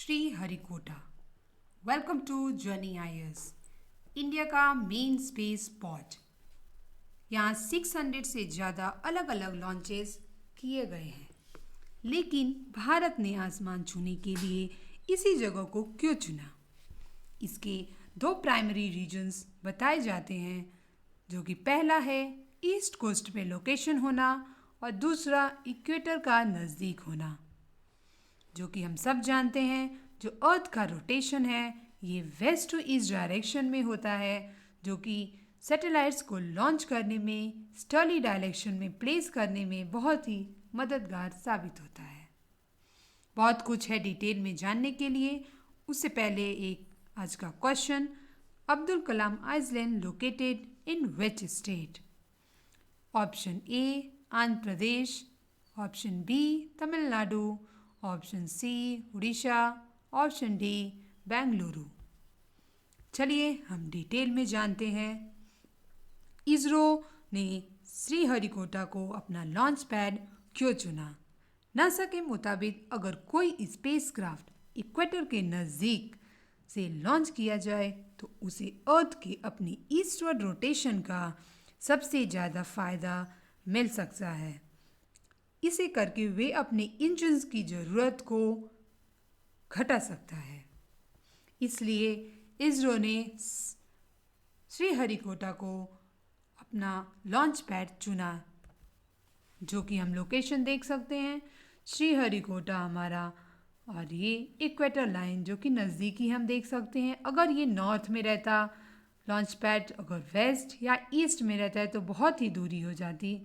Sriharikota. Welcome to journey IS, India का main space port. यहाँ 600 से ज़्यादा अलग अलग लॉन्चेस किए गए हैं, लेकिन भारत ने आसमान छूने के लिए इसी जगह को क्यों चुना? इसके दो प्राइमरी रीजन्स बताए जाते हैं, जो कि पहला है ईस्ट कोस्ट पे लोकेशन होना और दूसरा इक्वेटर का नज़दीक होना। जो कि हम सब जानते हैं, जो अर्थ का रोटेशन है ये वेस्ट टू ईस्ट डायरेक्शन में होता है, जो कि सैटेलाइट्स को लॉन्च करने में, स्टर्ली डायरेक्शन में प्लेस करने में बहुत ही मददगार साबित होता है। बहुत कुछ है डिटेल में जानने के लिए। उससे पहले एक आज का question, Abdul Kalam island located in which state? Option A Andhra Pradesh, option B Tamil Nadu, option C Orissa, option D Bengaluru. चलिए हम डिटेल में जानते हैं। इसरो ने श्रीहरिकोटा को अपना लॉन्च पैड क्यों चुना? नासा के मुताबिक अगर कोई स्पेसक्राफ्ट इक्वेटर के नज़दीक से लॉन्च किया जाए तो उसे अर्थ के अपनी ईस्टवर्ड रोटेशन का सबसे ज़्यादा फ़ायदा मिल सकता है। इसे करके वे अपने इंजन्स की ज़रूरत को घटा सकता है। इसलिए इसरो ने श्रीहरिकोटा को अपना लॉन्च पैड चुना, जो कि हम लोकेशन देख सकते हैं। श्रीहरिकोटा हमारा, और ये इक्वेटर लाइन जो कि नज़दीकी हम देख सकते हैं। अगर ये नॉर्थ में रहता लॉन्च पैड, अगर वेस्ट या ईस्ट में रहता है तो बहुत ही दूरी हो जाती,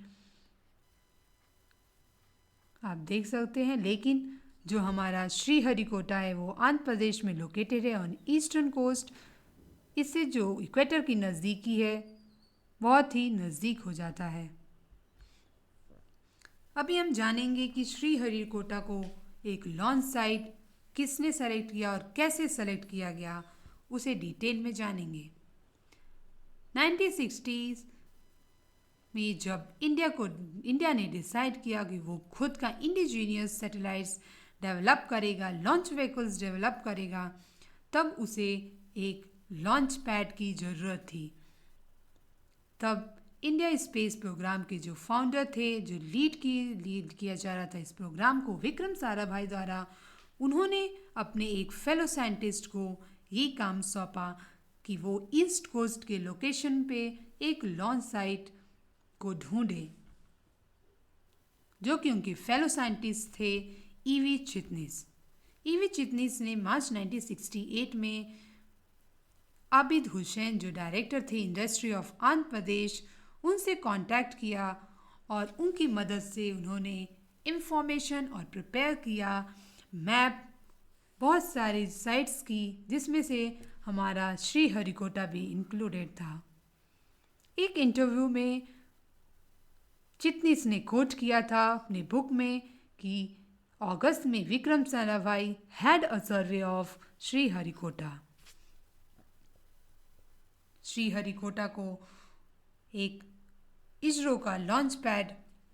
आप देख सकते हैं। लेकिन जो हमारा श्रीहरिकोटा है वो आंध्र प्रदेश में लोकेटेड है ऑन ईस्टर्न कोस्ट। इससे जो इक्वेटर की नज़दीकी है बहुत ही नज़दीक हो जाता है। अभी हम जानेंगे कि श्रीहरिकोटा को एक लॉन्च साइट किसने सेलेक्ट किया और कैसे सेलेक्ट किया गया, उसे डिटेल में जानेंगे। 1960s में जब इंडिया ने डिसाइड किया कि वो खुद का इंडिजीनियस सैटेलाइट्स डेवलप करेगा, लॉन्च व्हीकल्स डेवलप करेगा, तब उसे एक लॉन्च पैड की ज़रूरत थी। तब इंडिया स्पेस प्रोग्राम के जो फाउंडर थे, जो लीड किया जा रहा था इस प्रोग्राम को, विक्रम साराभाई द्वारा, उन्होंने अपने एक फेलो साइंटिस्ट को ये काम सौंपा कि वो ईस्ट कोस्ट के लोकेशन पे एक लॉन्च साइट को ढूंढे, जो कि उनके फेलो साइंटिस्ट थे ईवी चिटनिस। ईवी चिटनिस ने मार्च 1968 में आबिद हुसैन, जो डायरेक्टर थे इंडस्ट्री ऑफ आंध्र प्रदेश, उनसे कांटेक्ट किया और उनकी मदद से उन्होंने इंफॉर्मेशन और प्रिपेयर किया मैप बहुत सारी साइट्स की, जिसमें से हमारा श्रीहरिकोटा भी इंक्लूडेड था। एक इंटरव्यू में चिटनिस ने कोट किया था अपने बुक में कि अगस्त में Vikram Sarabhai had a survey of Sriharikota. Sriharikota को एक इसरो का लॉन्च पैड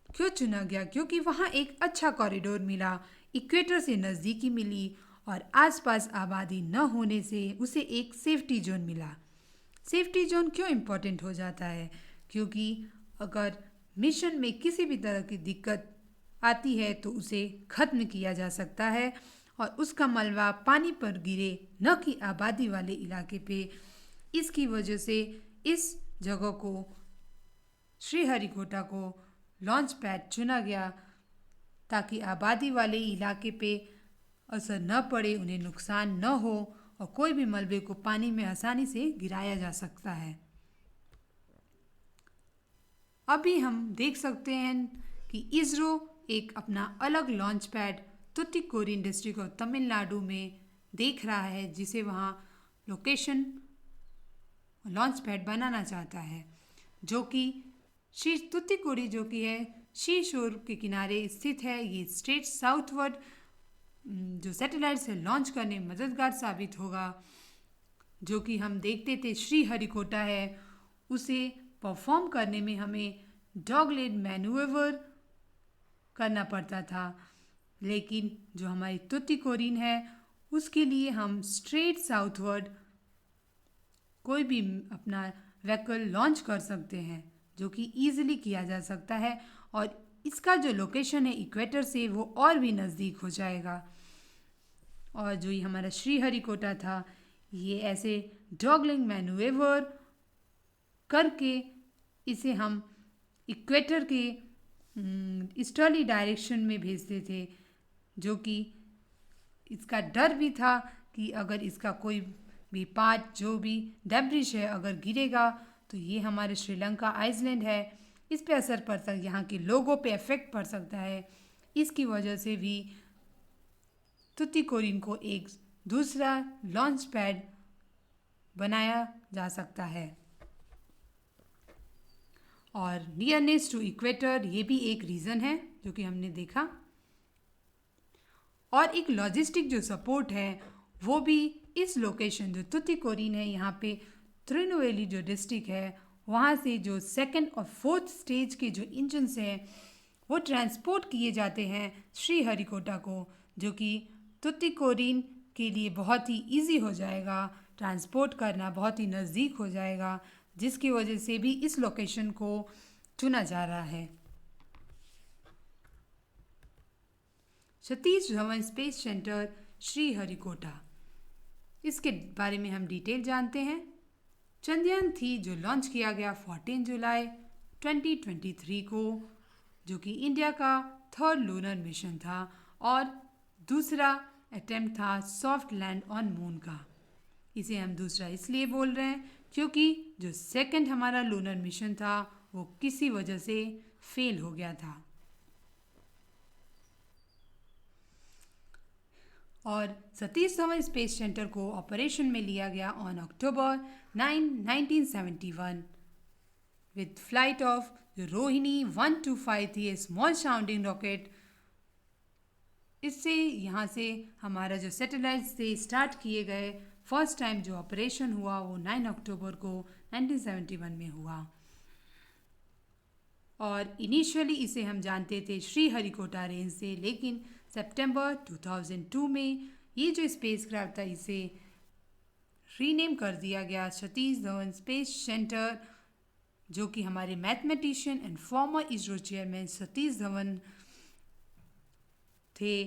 क्यों चुना गया? क्योंकि वहाँ एक अच्छा कॉरिडोर मिला, इक्वेटर से नज़दीकी मिली और आसपास आबादी न होने से उसे एक सेफ्टी जोन मिला। सेफ्टी जोन क्यों इम्पोर्टेंट हो जाता है? क्योंकि अगर मिशन में किसी भी तरह की दिक्कत आती है तो उसे ख़त्म किया जा सकता है और उसका मलबा पानी पर गिरे, न कि आबादी वाले इलाके पे। इसकी वजह से इस जगह को, श्रीहरिकोटा को लॉन्च पैड चुना गया, ताकि आबादी वाले इलाके पे असर न पड़े, उन्हें नुकसान न हो और कोई भी मलबे को पानी में आसानी से गिराया जा सकता है। अभी हम देख सकते हैं कि इसरो एक अपना अलग launch pad Tuticorin district of Tamil Nadu में देख रहा है, जिसे वहाँ लोकेशन लॉन्च पैड बनाना चाहता है, जो कि श्री तुतिकोरी, जो कि है शी शोर के किनारे स्थित है। ये स्ट्रेट साउथवर्ड जो सैटेलाइट से लॉन्च करने में मददगार साबित होगा। जो कि हम देखते थे श्रीहरिकोटा है, उसे परफॉर्म करने में हमें डॉगलेग मैन्यूवर करना पड़ता था, लेकिन जो हमारी तुतिकोरिन है उसके लिए हम स्ट्रेट साउथवर्ड कोई भी अपना व्हीकल लॉन्च कर सकते हैं, जो कि ईजिली किया जा सकता है। और इसका जो लोकेशन है इक्वेटर से वो और भी नज़दीक हो जाएगा। और जो ये हमारा श्रीहरिकोटा था, ये ऐसे डॉगलिंग मैनूवर करके इसे हम इक्वेटर के ईस्टर्ली डायरेक्शन में भेजते थे, जो कि इसका डर भी था कि अगर इसका कोई भी पार्ट जो भी डेब्रिश है अगर गिरेगा तो ये हमारे श्रीलंका आइसलैंड है, इस पे असर पड़ सकता है, यहाँ के लोगों पे इफेक्ट पड़ सकता है। इसकी वजह से भी तुतीकोरिन को एक दूसरा लॉन्च पैड बनाया जा सकता है। और नियरनेस टू इक्वेटर ये भी एक रीज़न है जो कि हमने देखा। और एक लॉजिस्टिक जो सपोर्ट है वो भी इस लोकेशन जो तुतीकोरिन है, यहाँ पे त्रिनोवेली जो डिस्ट्रिक्ट है वहाँ से जो सेकंड और फोर्थ स्टेज के जो इंजन्स हैं वो ट्रांसपोर्ट किए जाते हैं श्रीहरिकोटा को, जो कि तुतीकोरिन के लिए बहुत ही इजी हो जाएगा, ट्रांसपोर्ट करना बहुत ही नज़दीक हो जाएगा, जिसकी वजह से भी इस लोकेशन को चुना जा रहा है। सतीश धवन स्पेस सेंटर श्रीहरिकोटा, इसके बारे में हम डिटेल जानते हैं। चंद्रयान 3 जो लॉन्च किया गया 14 जुलाई 2023 को, जो कि इंडिया का थर्ड लूनर मिशन था और दूसरा अटेम्प्ट था सॉफ्ट लैंड ऑन मून का। इसे हम दूसरा इसलिए बोल रहे हैं क्योंकि जो सेकंड हमारा लूनर मिशन था वो किसी वजह से फेल हो गया था। और सतीश धवन स्पेस सेंटर को ऑपरेशन में लिया गया on October 9, 1971 with flight of Rohini 125 थी, ए स्मॉल साउंडिंग रॉकेट। इससे यहाँ से हमारा जो सैटेलाइट्स थे स्टार्ट किए गए। फर्स्ट टाइम जो ऑपरेशन हुआ वो 9 अक्टूबर को 1971 में हुआ। और इनिशियली इसे हम जानते थे श्रीहरिकोटा रेंज से, लेकिन सितंबर 2002 में ये जो स्पेसक्राफ्ट था इसे रीनेम कर दिया गया सतीश धवन स्पेस सेंटर, जो कि हमारे mathematician and farmer ISRO chairman Satish Dhawan थे,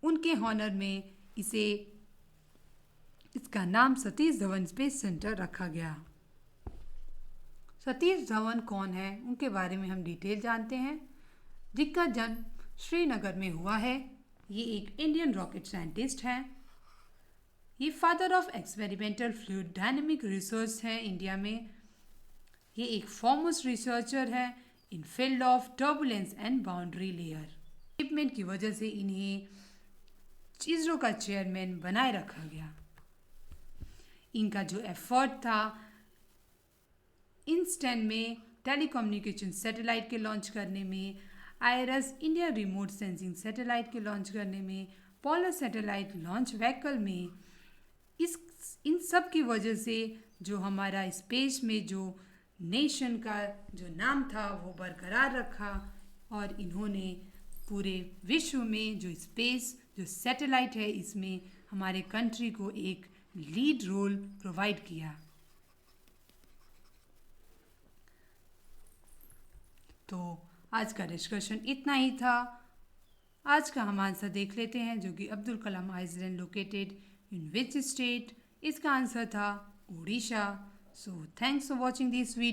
उनके हॉनर में इसका नाम सतीश धवन स्पेस सेंटर रखा गया। सतीश धवन कौन है उनके बारे में हम डिटेल जानते हैं। जिनका जन्म श्रीनगर में हुआ है, ये एक इंडियन रॉकेट साइंटिस्ट हैं। ये father of experimental fluid dynamic research है इंडिया में। ये एक फॉरमोस्ट रिसर्चर है in field of turbulence and boundary layer. Equipment की वजह से इन्हें इसरो का चेयरमैन बनाए रखा गया। इनका जो एफर्ट था इंस्टेंट में टेलीकम्युनिकेशन सैटेलाइट के लॉन्च करने में, IRS India remote sensing satellite के लॉन्च करने में, पोलर सैटेलाइट लॉन्च व्हीकल में, इन सब की वजह से जो हमारा स्पेस में जो नेशन का जो नाम था वो बरकरार रखा। और इन्होंने पूरे विश्व में जो स्पेस जो सैटेलाइट है इसमें हमारे कंट्री को एक लीड रोल प्रोवाइड किया। तो आज का डिस्कशन इतना ही था। आज का हम आंसर देख लेते हैं, जो कि Abdul Kalam island located in which state. इसका आंसर था Orissa. So thanks for watching this video.